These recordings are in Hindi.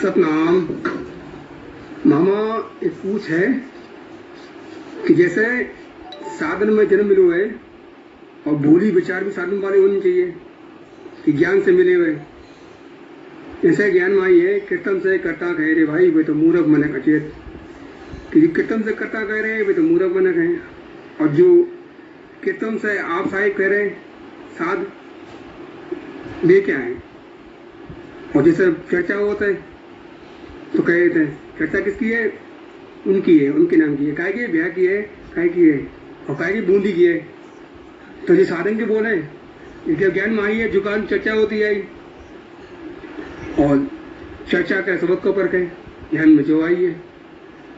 सतनाम। मामा एक पूछ है कि जैसे साधन में जन्म मिलो है और बोली विचार भी साधन वाले होने चाहिए कि ज्ञान से मिले हुए। ऐसे ज्ञान में आई है कीर्तन से करता कह रहे भाई वे तो मूर्ख मनक अचेत, कि कीर्तन से करता कह रहे वे तो मूर्ख मनक हैं, और जो कीर्तन से आप साहिब कह रहे साध वे क्या है। और जैसे चर्चा होता है तो कह देते हैं चर्चा किसकी है, उनकी है, उनके नाम की है, काय की ब्याह की है, काय की है, और काय की बूंदी की है। तो ये साधन के बोले इनके ज्ञान में आई है जुकान चर्चा होती है, और चर्चा का सबक को पर कहे ज्ञान में जो आई है।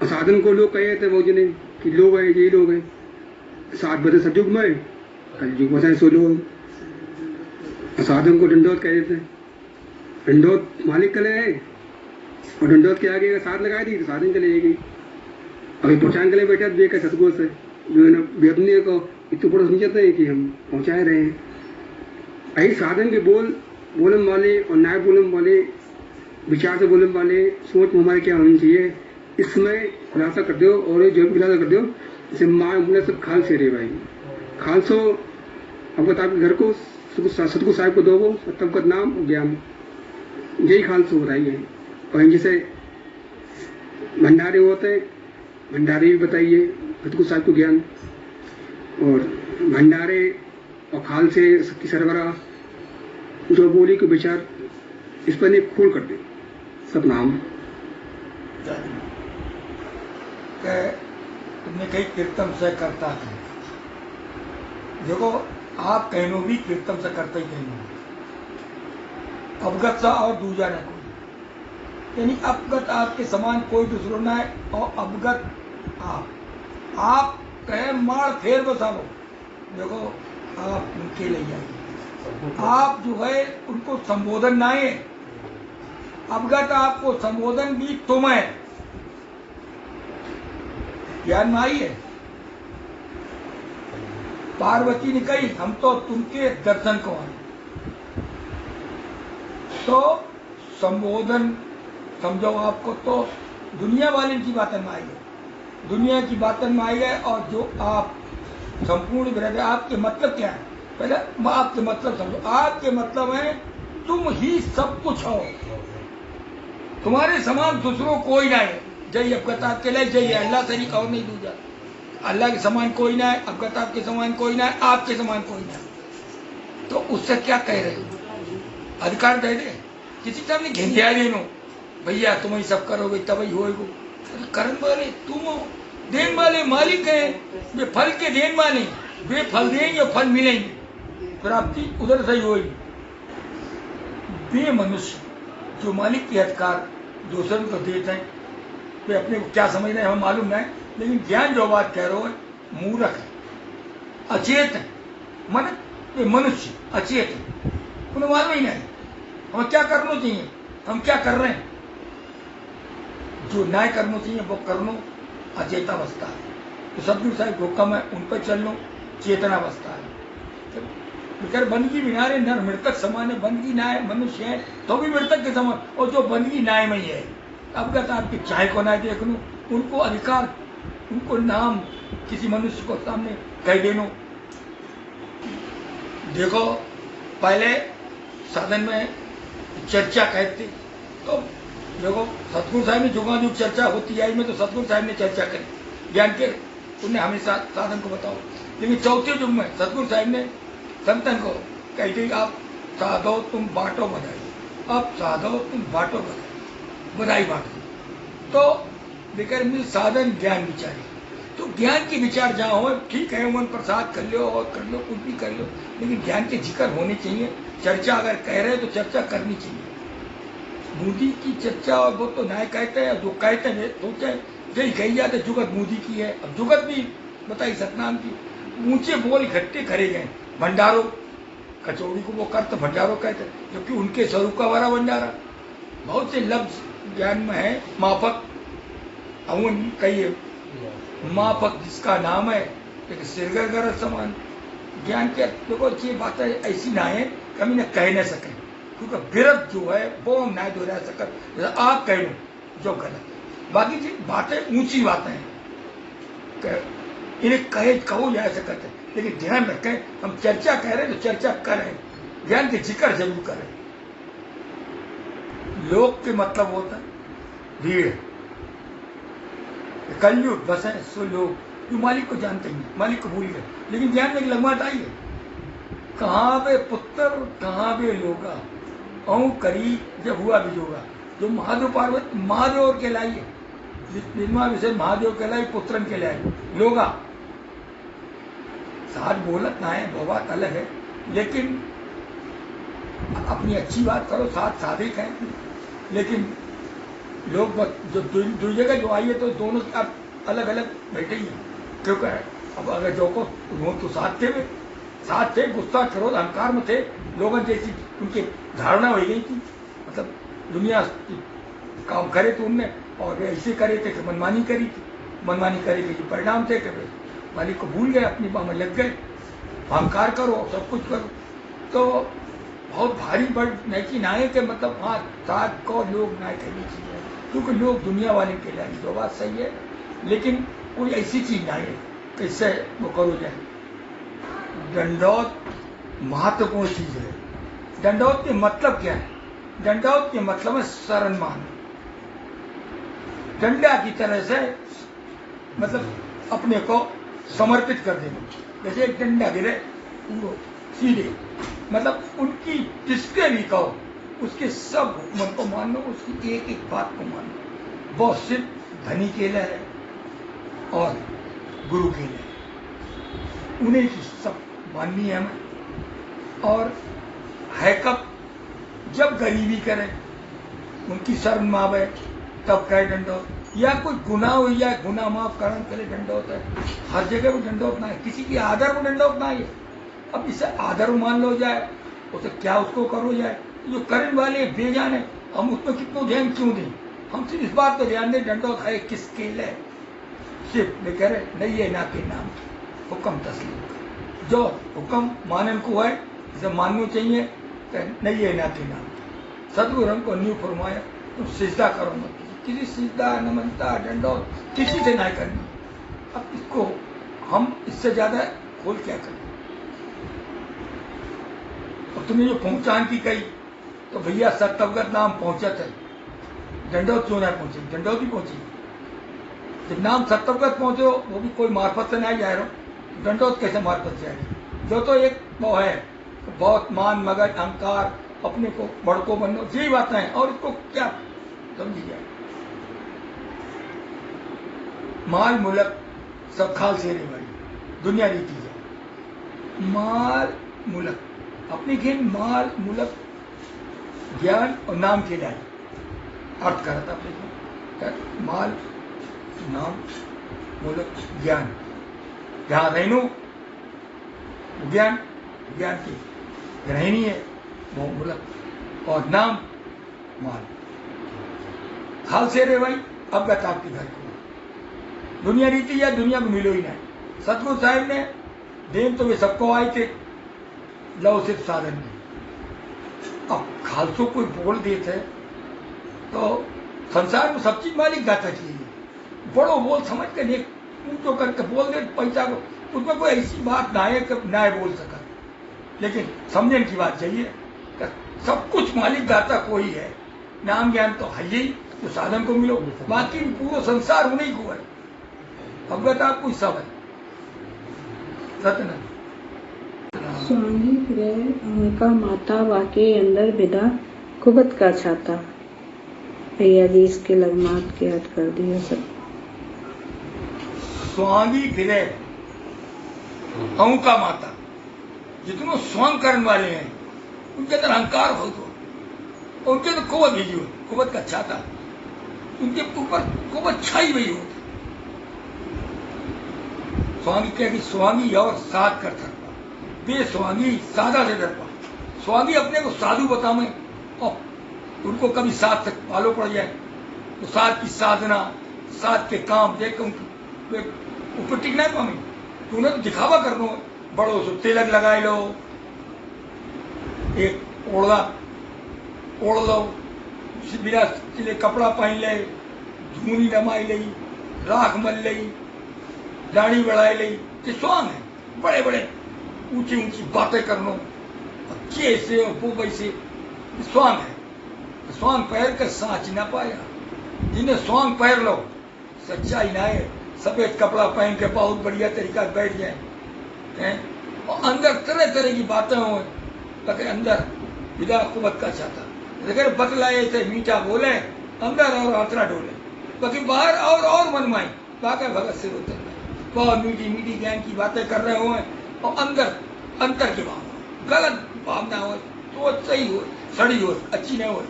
और साधन को लोग कहे थे वो जिन्हें कि लोग हैं ये लोग हैं 7 बजे सतयुग में कल युग में 100 लोग। और साधन को दंडोत कह देते हैं, दंडोत मालिक कले है और दंडोत के आगे साथ लगाई दी तो साधन चले जाएगी। अभी पहुँचाने के लिए बैठा देख सतगुरु से जो है ना व्यक्ति को इतना बड़ा समझते हैं कि हम पहुँचाए रहे हैं। ऐसे साधन के बोलने वाले और न्याय बोलने वाले विचार से बोलने वाले सोच में हमारे क्या होनी चाहिए, इसमें खुलासा कर दो। और जो भी खुलासा कर दो जैसे माँ बोले सब खाल से रे भाई खालसो अब आपके घर को सतगुरु साहिब को दो वो तब का नाम ज्ञान यही खालसो हो रही है। और जैसे भंडारे होते हैं भंडारे भी बताइए सतगुरु साहिब को ज्ञान, और भंडारे और खाल से शक्ति सरबराह जो बोली के विचार इस पर एक खोल कर दे सतनाम। तुमने कही कीर्तन से करता है, देखो आप कहनो भी कीर्तन से करते ही कहनो अवगत सा और दूजा न कोई, यानी अवगत आपके समान कोई दूसरो न है और अवगत आप कहे मार फेर बसालो। देखो आप उनके ले जाइए, आप जो है उनको संबोधन ना है, अवगत आपको संबोधन भी तुम है, ज्ञान में आई है। पार्वती ने कही हम तो तुमके दर्शन को आए, तो संबोधन समझो आपको तो दुनिया वाले की बातें में आई है, दुनिया की बातें में आई है। और जो आप संपूर्ण विरह आपके मतलब क्या है, पहले आपके मतलब समझो। आपके मतलब है तुम ही सब कुछ हो, तुम्हारे समान दूसरों कोई ना है। जय अवगत आपके लिए जय अल्लाह शरीक और नहीं दूजा, अल्लाह के समान कोई ना है, अवगत आपके समान कोई ना है, आपके समान कोई ना है। तो उससे क्या कह रहे हो, अधिकार दे दे किसी तरह घिंडिया देनो भैया तुम ही सब करोगे तभी होएगो। कर्म वाले तुम हो, देन वाले मालिक है, वे फल के देन वाले, वे फल देंगे फल मिलेंगे, प्राप्ति उधर से ही होगी। वे मनुष्य जो मालिक के अधिकार दूसरों को देते हैं, वे अपने को क्या समझ रहे हैं हमें मालूम नहीं, लेकिन ज्ञान जो बात कह रहे हो मूर्ख है, अचेत है, मन ये मनुष्य अचेत है, उन्हें मालूम ही नहीं हमें क्या करना चाहिए, हम क्या कर रहे हैं। जो न्याय करना चाहिए वो करनो अचेतावस्था है। तो सतगुरु साहिब हुक्म है उन पर चलनो चेतनावस्था है। बेचारे बंदगी बिनारे नर मृतक समान है, बंदगी न्याय मनुष्य है तो भी मृतक के समान, और जो बंदगी न्याय में ही है अवगत आपके चाहे को ना देख लो, उनको अधिकार उनको नाम किसी मनुष्य को सामने कह देनो। देखो पहले साधन में चर्चा कहते, तो देखो सतगुरु साहिब ने जुगाजुग चर्चा होती आई में तो सतगुरु साहिब ने चर्चा करी ज्ञान के, उन्हें हमेशा साधन को बताओ। लेकिन चौथे युग में सतगुरु साहिब ने संतन को कहते आप साधो तुम बांटो बधाई, अब साधो तुम बांटो बधाई बांटो। तो बेकर मिल साधन ज्ञान विचारी, तो ज्ञान के विचार जहाँ हो ठीक है मन प्रसाद कर लो और कर लो कुछ भी कर लो, लेकिन ज्ञान के जिक्र होने चाहिए। चर्चा अगर कह रहे तो चर्चा करनी चाहिए। मोदी की चर्चा और वो तो न्याय कहते हैं, जो कहते हैं सोचे यही कही जाते जुगत मोदी की है। अब जुगत भी बताई सतनाम की ऊंचे बोल इकट्ठे करे गए, भंडारो कचौड़ी को वो करते भंडारो कहते, क्योंकि उनके स्वरूप का बड़ा भंडारा। बहुत से लफ्ज ज्ञान में है, माफक अवन कहिए माफक जिसका नाम है एक सिरगर समान ज्ञान के। देखो ये बातें ऐसी ना है कभी न कह न सके, क्योंकि विरत जो है वो हम नहीं दोहरा सकते। आप कह लो जो गलत है, बाकी जी बातें ऊंची बातें हैं, इन्हें कहो जा सकते हैं, लेकिन ध्यान रखें हम चर्चा कह रहे हैं तो चर्चा करें, ज्ञान के जिक्र जरूर करें। लोक के मतलब होता है भीड़, कलयुग बस है सो लोग जो मालिक को जानते हैं, मालिक को भूल गए। लेकिन ज्ञान में एक लगवाट आई है, कहाँ पे पुत्र कहाँ पे लोगा, औ करी जब हुआ बिजोगा। जो महादेव पार्वती महादेव और कहलाई है, निर्मा विषय महादेव कहलाई, पुत्रन कहलाई, लोगा साथ बोलत ना है, वो बात अलग है, लेकिन अपनी अच्छी बात करो, साथ साधिक है। लेकिन लोग जो दो जगह जो आई है तो दोनों अब अलग अलग बैठे ही हैं, क्योंकि अब अगर जो को वो तो साथ थे, गुस्सा क्रोध अहंकार में थे, लोगों जैसी उनकी धारणा हो गई थी, मतलब दुनिया काम करे तो उनने, और वे ऐसे करे थे कि मनमानी करी थी, मनमानी करे के परिणाम थे कि वे मालिक को भूल गए, अपनी बात में लग गए, अहंकार करो सब कुछ करो, तो बहुत भारी बड़ नहीं नाये के मतलब हाँ साथ को लोग ना कहनी चाहिए, क्योंकि लोग दुनिया वाले के लिए जो बात सही है, लेकिन कोई ऐसी चीज ना है कैसे वो करो जाए। दंडौत महत्वपूर्ण चीज है। दंडौत के मतलब क्या है? दंडौत के मतलब है शरण मान, डंडा की तरह से मतलब अपने को समर्पित कर देना। जैसे एक डंडा गिरे वो सीधे, मतलब उनकी जिसके भी कहो उसके सब मन को मान लो, उसकी एक एक बात को मान लो। वो सिर्फ धनी के लिए है और गुरु के लिए, उन्हें की सब माननी है हमें। और है कब? जब गरीबी करे, उनकी शरण मावे तब कहे दंडौत, या कोई गुनाह हो जाए, गुनाह माफ करने के लिए दंडौत है। हर जगह वो दंडौत ना है, किसी की आदर को दंडौत ना है। अब इसे आदर मान लो जाए, उसे क्या उसको करो जाए, जो करने वाले बेजान है, हम उसमें कितना ध्यान क्यों दें? हम सिर्फ इस बात को ध्यान दें दंडौत है किसके लिए, सिर्फ वे कह रहे नहीं है ना के नाम हुक्म तस्लीम कर। जो हुक्म मानन को है इसे मानना चाहिए, नहीं है ना के नाम। सदगुरु हमको न्यू फरमाया तुम सिजदा करो मत, किसी सिजदा नमनता दंडौत किसी से ना करनी। अब इसको हम इससे ज्यादा खोल क्या करें? और तुमने जो पहचान की कही तो भैया सतवगत नाम पहुंचत है, दंडौत क्यों ना पहुंचे? दंडौत ही पहुंची। जब नाम सतवगत पहुंचे वो भी कोई मार्फत से नहीं जा रहा, दंडौत कैसे मार्फत से आएगी? जो तो एक वो है बहुत मान मगज अहंकार, अपने को बड़को बनना, यही बातें हैं। और इसको क्या समझी जाए? माल मुलक सब खाल से रे भाई, दुनिया रीति है। माल मुलक अपनी घेन, माल मुलक ज्ञान और नाम के लिए अर्थ करा था अपने, माल नाम मुलक ज्ञान, जहां रहनो ज्ञान, ज्ञान की ग्रहणी है वो मुलक, और नाम माल खाल से रे भाई। अब गत आपके घर को दुनिया रीति या दुनिया को मिलो ही नहीं। सतगुरु साहब ने देन तो वे सबको आए थे, लव सिर्फ साधन में। अब खालसों कोई बोल देते तो संसार में सब चीज मालिक गाता चाहिए, बड़ो बोल समझ कर देख ऊंचो करके बोल दे पैसा को, उसमें कोई ऐसी बात ना है कि ना बोल सका। लेकिन समझने की बात चाहिए कि सब कुछ मालिक गाता कोई है, नाम ज्ञान तो है ही जो साधन को मिलो, बाकी पूरा संसार उन्हीं को है। अवगत आपको सब है। सत्यनारायण स्वामी ग्रह उनका माता वाके अंदर विदा कुबत का छाता। भैया जी इसके लगमात के अर्थ कर दिया सब। स्वामी फिरे का माता, जितने स्वांग करने वाले हैं उनके अंदर अहंकार हो तो उनके अंदर कुबत भेजी हो, कुबत का छाता, उनके ऊपर कुबत छाई हुई हो। स्वांगी क्या कि स्वांगी और साध कर सकता, बेस्वांगी सादा से डरता। स्वांगी अपने को साधु बतावे और उनको कभी साथ तक पालो पड़ जाए तो साथ की साधना, साथ के काम देख ऊपर टिकना है पावे तो उन्हें तो दिखावा कर दो, बड़ो सो तिलक लगाए लो, एक ओढ़ा ओढ़ लो, बिना चिले कपड़ा पहन ले, धूनी रमाई लई, राख मल लई, दाढ़ी बढ़ाई लई, ये स्वांग है। बड़े बड़े ऊंची ऊंची बातें कर लो, कैसे और वो वैसे, स्वांग है। स्वांग पहन कर सांच ना पाया। जिन्हें स्वांग पहन लो, सच्चाई ना है, सफेद कपड़ा पहन के बहुत बढ़िया तरीका बैठ जाए हैं, और अंदर तरह तरह की बातें हो, लेकिन अंदर विदा कुवत का चाहता, लेकिन बतलाए थे मीठा बोले, अंदर और आतरा डोले, बाकी बाहर और मनमाई, बाकी भगत सिर उतर गए। बहुत मीठी मीठी ज्ञान की बातें कर रहे हो, और अंतर की भावना, गलत भावना हो, तो सही हो, सड़ी हो, अच्छी नहीं हो,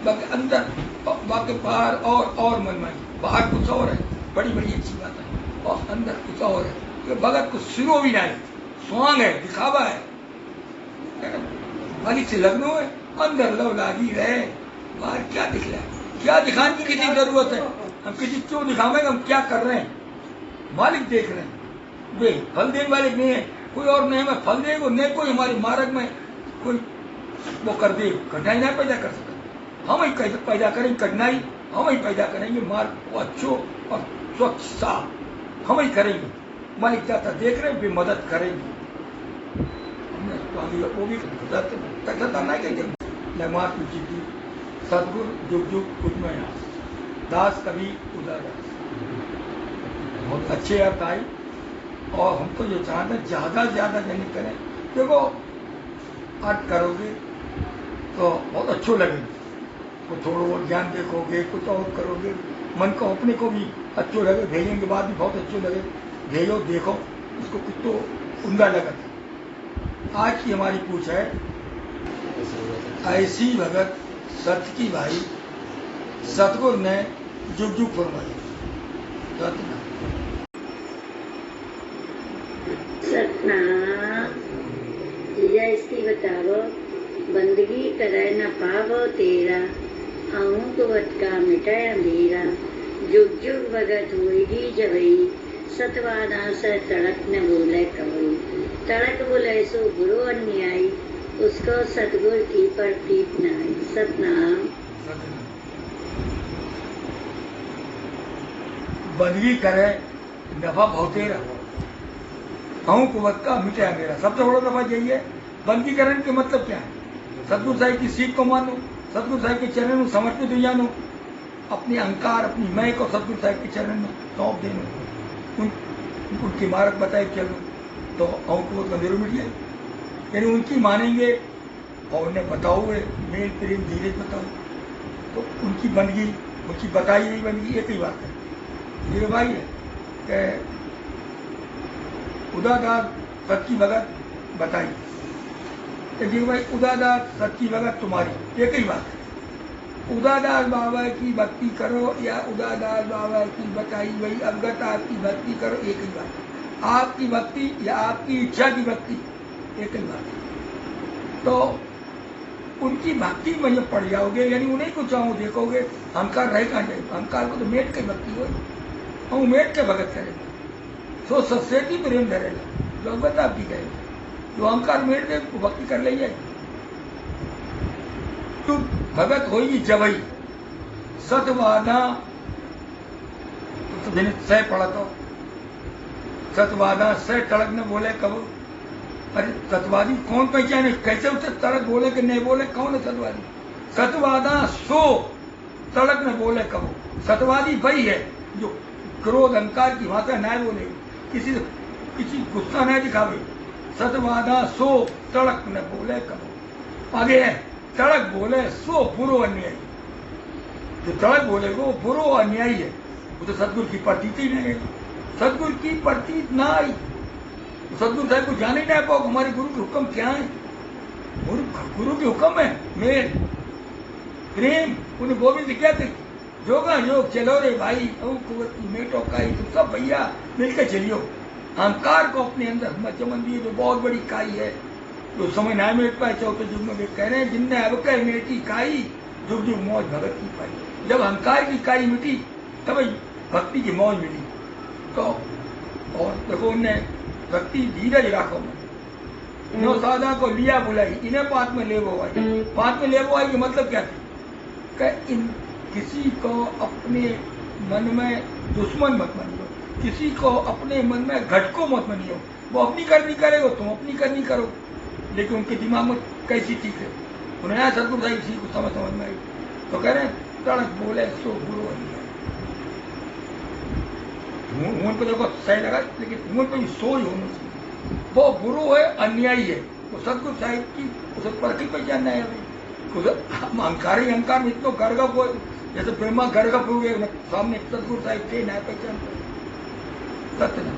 बाकी अंदर, बाकी बाहर और मनमाई, बाहर कुछ और है, बड़ी बड़ी अच्छी बात है, और अंदर कुछ और है, कि भगत को सिरो भी नहीं, स्वांग है, दिखावा है, मालिक से लगनो है, अंदर लव लागी रहे, बाहर क्या दिख रहा है, क्या दिखाने की किसी जरूरत है, हम किसी क्यों दिखावेंगे, हम क्या कर रहे हैं, मालिक देख रहे हैं, वे फल देने वाले नहीं है, कोई और नहीं, मैं फल देगा नहीं, कोई हमारे मार्ग में कोई वो कर दे, कठिनाई नहीं पैदा कर सकता, हम ही पैदा करेंगे कठिनाई, हम ही पैदा करेंगे मार्ग को अच्छो और स्वच्छ साफ, हम ही करेंगे, मालिक जाता देख रहे वे मदद करेंगे, वो भी लगमात की सदगुरु जुग जुग उदमय दास कभी उदारदास, बहुत अच्छे अर्थ आई, और हमको जो चाहते हैं ज्यादा ज्यादा जन करें, देखो अर्थ करोगे तो बहुत अच्छो लगेगा, कुछ थोड़ा बहुत ज्ञान देखोगे, कुछ और करोगे, मन को अपने को भी अच्छो लगे, भेजने के बाद भी बहुत अच्छो लगे, भेजो देखो उसको कुछ तो उमदा लगा। आज की हमारी पूछ है, ऐसी भगत सत की भाई सतगुरु ने जुग जुग फरमाई। सतनाम या इसकी बतावो, बंदगी करे न पावो तेरा, आऊं तो वटका मिटाए अंधेरा, जुग जुग भगत होगी जबई, सतवाना से तड़क न बोले कवई, तड़क बोले सो बुरो अन्यायी, उसको सतगुर की प्रतीत न आई। सतनाम। बंदगी करे नफा बहुतेरा, कहूं कुवत का मिटा मेरा, सबसे बड़ा नफा यही है। बंदगी करने के मतलब क्या है, सतगुरु साहिब की सीख को मानो, सतगुरु साहिब के चरण में समर्पित हो जानो, अपने अहंकार अपनी मैं को सतगुरु साहिब के चरण में सौंप देनो, उनकी मार्ग बताए चलो, तो अहूं कुवत का मेरू मिट जाए, यानी उनकी मानेंगे और उन्हें बताओगे मेल प्रेम धीरे बताओ, तो उनकी बंदगी, उनकी बताई हुई बंदगी एक ही बात है, ये भाई है कि उदादात सच्ची भगत बताई, जी भाई उदादात सच्ची भगत तुम्हारी, एक ही बात है, उदादास बाबा की भक्ति करो या उदादास बाबा की बताई वही अवगत आपकी भक्ति करो, एक ही बात है, आपकी भक्ति या आपकी इच्छा की भक्ति एक ही बात है। तो उनकी भक्ति में जब पड़ जाओगे, यानी उन्हीं को चाहो देखोगे, अहंकार रह कहाँ जाएगा, अहंकार को तो मेट के भक्ति हो, हम मेट के भगत करेंगे, सो सत्सेती प्रेम धरेगा, भगवत आपकी करेगा, जो अहंकार मेट दे वो भक्ति कर ले जाए, तो भगत होगी जबई, सतवादा तो सह पढ़ा तो सतवादा सह तड़क न बोले कब, अरे सतवादी कौन पहचाने, कैसे उसे तड़क बोले कि नहीं बोले, कौन है सतवादी, सतवादा सो तड़क न बोले कब, सतवादी वही है जो क्रोध अहंकार की भाषा न बोले, किसी गुस्सा न दिखावे, सतवादा सो तड़क न बोले कब, आगे है तड़क बोले सो बुरो अन्यायी, जो तड़क बोलेगा वो बुरो अन्यायी है, वो तो सतगुरु की प्रतीत ही नहीं है, सतगुरु की प्रतीत ना आई, सतगुरु साहब को जाने नहीं पाओ हमारे गुरु के हुक्म क्या है, गुरु के हुक्म है मेल प्रेम, उन्हें गोविंद क्या थे, जोगा योग चलो रे भाई, मेटो का तुम सब भैया मिलकर चलियो, अहंकार को अपने अंदर चमन दिए, जो बहुत बड़ी काई है, जो समय ना मेट पाए चौथे युग में वे कह रहे हैं, जिनने अब कह मेटी काई जुग जुग मौज भगत की पाई, जब अहंकार की काई मिटी तब भक्ति की मौज मिली। तो और देखो उनने भक्ति धीरज राखो, नो साधा को लिया बुलाई, इन्हें पात में ले वो आई। पात में ले वो आई कि मतलब क्या था कि इन किसी को अपने मन में दुश्मन मत बनियो, किसी को अपने मन में घटको मत बनियो। वो अपनी करनी करेगा, तुम अपनी करनी करो, लेकिन उनके दिमाग में कैसी चीज है। उन्होंने सदगुरु साहिब इसी को समझ में आई तो कह रहे तड़क बोले सो गुरु हुन को देखो सही लगा, लेकिन हुन को सोच होनी चाहिए। वो गुरु है, अन्यायी है, वो सदगुरु साहिब की उसे परखी पहचानना है। अहंकार ही अहंकार में इतना गर्ग हो, जैसे ब्रह्मा गर्ग हो गए, सामने सदगुरु साहिब थे, न्याय पहचान सत्य ना।